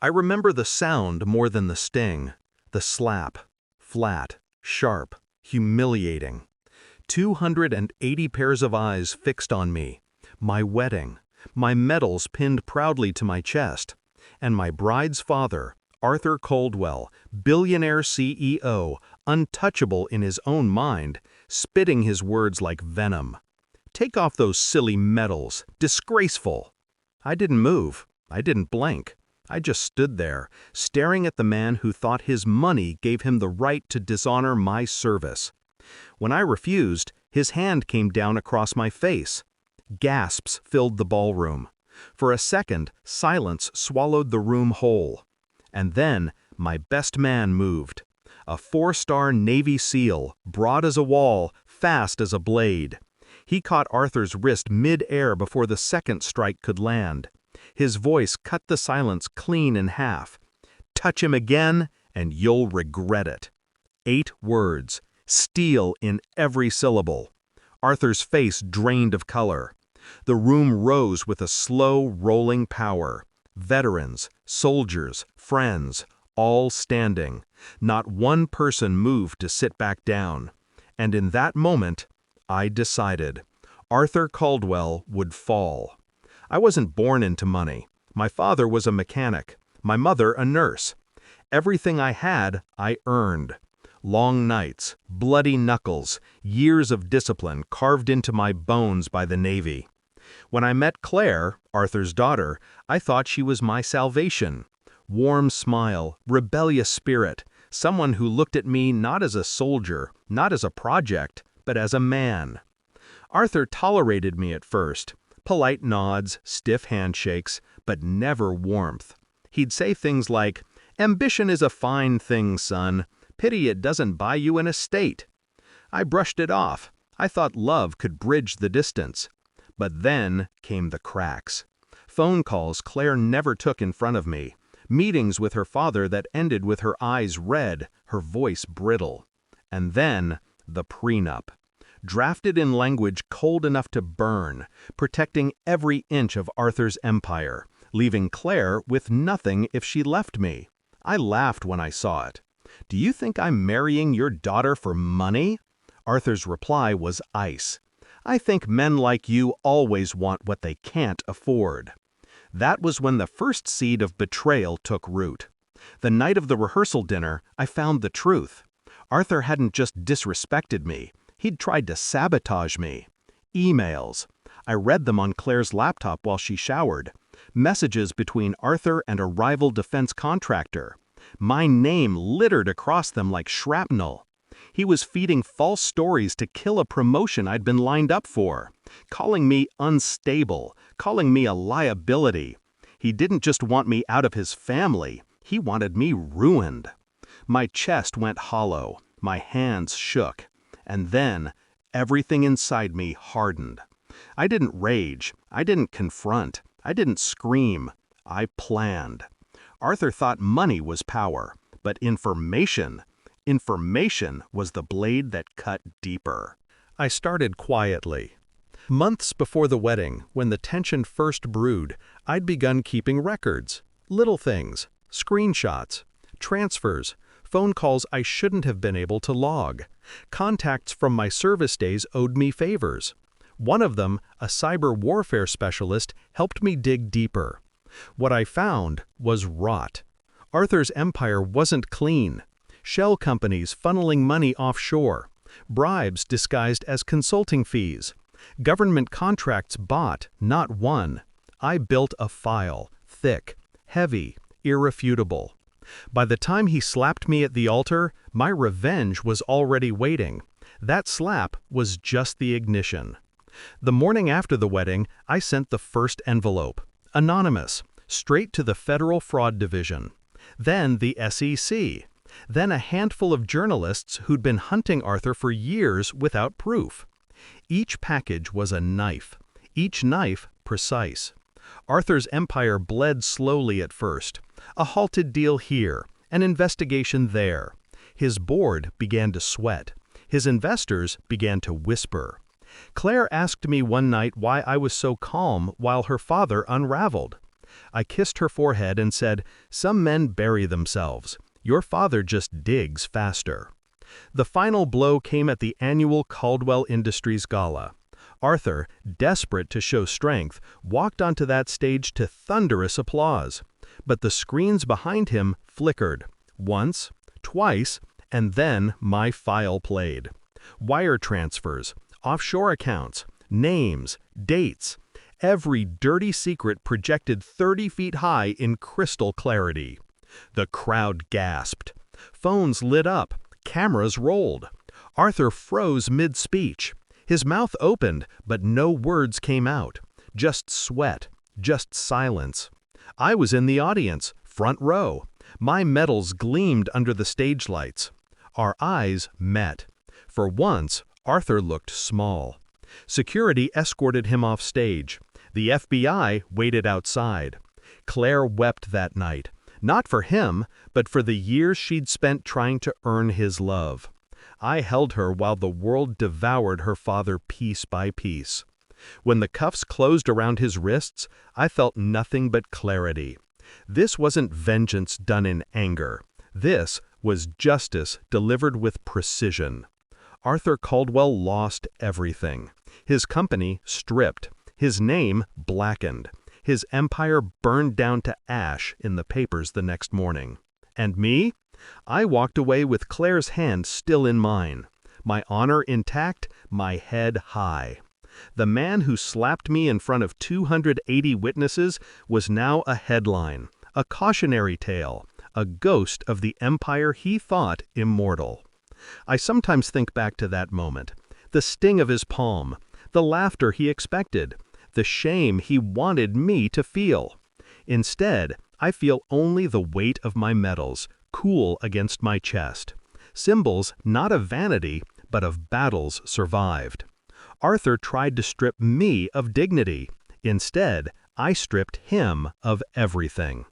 I remember the sound more than the sting. The slap. Flat, sharp, humiliating. 280 pairs of eyes fixed on me. My wedding. My medals pinned proudly to my chest. And my bride's father, Arthur Caldwell, billionaire CEO, untouchable in his own mind, spitting his words like venom. Take off those silly medals. Disgraceful. I didn't move. I didn't blink. I just stood there, staring at the man who thought his money gave him the right to dishonor my service. When I refused, his hand came down across my face. Gasps filled the ballroom. For a second, silence swallowed the room whole. And then, my best man moved. A 4-star Navy SEAL, broad as a wall, fast as a blade. He caught Arthur's wrist mid-air before the second strike could land. His voice cut the silence clean in half. Touch him again, and you'll regret it. 8 words, steel in every syllable. Arthur's face drained of color. The room rose with a slow, rolling power. Veterans, soldiers, friends, all standing. Not one person moved to sit back down. And in that moment, I decided. Arthur Caldwell would fall. I wasn't born into money. My father was a mechanic. My mother a nurse. Everything I had, I earned. Long nights, bloody knuckles, years of discipline carved into my bones by the Navy. When I met Claire, Arthur's daughter, I thought she was my salvation. Warm smile, rebellious spirit, someone who looked at me not as a soldier, not as a project, but as a man. Arthur tolerated me at first. Polite nods, stiff handshakes, but never warmth. He'd say things like, "Ambition is a fine thing, son. Pity it doesn't buy you an estate." I brushed it off. I thought love could bridge the distance. But then came the cracks. Phone calls Claire never took in front of me. Meetings with her father that ended with her eyes red, her voice brittle. And then, the prenup. Drafted in language cold enough to burn, protecting every inch of Arthur's empire, leaving Claire with nothing if she left me. I laughed when I saw it. "Do you think I'm marrying your daughter for money?" Arthur's reply was ice. "I think men like you always want what they can't afford." That was when the first seed of betrayal took root. The night of the rehearsal dinner, I found the truth. Arthur hadn't just disrespected me. He'd tried to sabotage me. Emails. I read them on Claire's laptop while she showered. Messages between Arthur and a rival defense contractor. My name littered across them like shrapnel. He was feeding false stories to kill a promotion I'd been lined up for. Calling me unstable. Calling me a liability. He didn't just want me out of his family. He wanted me ruined. My chest went hollow. My hands shook. And then, everything inside me hardened. I didn't rage. I didn't confront. I didn't scream. I planned. Arthur thought money was power, but information was the blade that cut deeper. I started quietly. Months before the wedding, when the tension first brewed, I'd begun keeping records. Little things, screenshots, transfers, phone calls I shouldn't have been able to log. Contacts from my service days owed me favors. One of them, a cyber warfare specialist, helped me dig deeper. What I found was rot. Arthur's empire wasn't clean. Shell companies funneling money offshore. Bribes disguised as consulting fees. Government contracts bought, not won. I built a file, thick, heavy, irrefutable. By the time he slapped me at the altar, my revenge was already waiting. That slap was just the ignition. The morning after the wedding, I sent the first envelope. Anonymous, straight to the Federal Fraud Division. Then the SEC. Then a handful of journalists who'd been hunting Arthur for years without proof. Each package was a knife. Each knife precise. Arthur's empire bled slowly at first. A halted deal here, an investigation there. His board began to sweat. His investors began to whisper. Claire asked me one night why I was so calm while her father unraveled. I kissed her forehead and said, "Some men bury themselves. Your father just digs faster." The final blow came at the annual Caldwell Industries Gala. Arthur, desperate to show strength, walked onto that stage to thunderous applause. But the screens behind him flickered. Once, twice, and then my file played. Wire transfers, offshore accounts, names, dates. Every dirty secret projected 30 feet high in crystal clarity. The crowd gasped. Phones lit up. Cameras rolled. Arthur froze mid-speech. His mouth opened, but no words came out. Just sweat. Just silence. I was in the audience, front row. My medals gleamed under the stage lights. Our eyes met. For once, Arthur looked small. Security escorted him off stage. The FBI waited outside. Claire wept that night. Not for him, but for the years she'd spent trying to earn his love. I held her while the world devoured her father piece by piece. When the cuffs closed around his wrists, I felt nothing but clarity. This wasn't vengeance done in anger. This was justice delivered with precision. Arthur Caldwell lost everything. His company stripped. His name blackened. His empire burned down to ash in the papers the next morning. And me? I walked away with Claire's hand still in mine. My honor intact, my head high. The man who slapped me in front of 280 witnesses was now a headline, a cautionary tale, a ghost of the empire he thought immortal. I sometimes think back to that moment, the sting of his palm, the laughter he expected, the shame he wanted me to feel. Instead, I feel only the weight of my medals, cool against my chest. Symbols not of vanity, but of battles survived. Arthur tried to strip me of dignity. Instead, I stripped him of everything.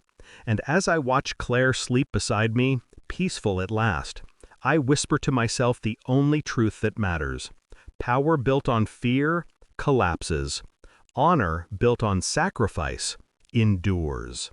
And as I watch Claire sleep beside me, peaceful at last, I whisper to myself the only truth that matters. Power built on fear collapses. Honor built on sacrifice endures.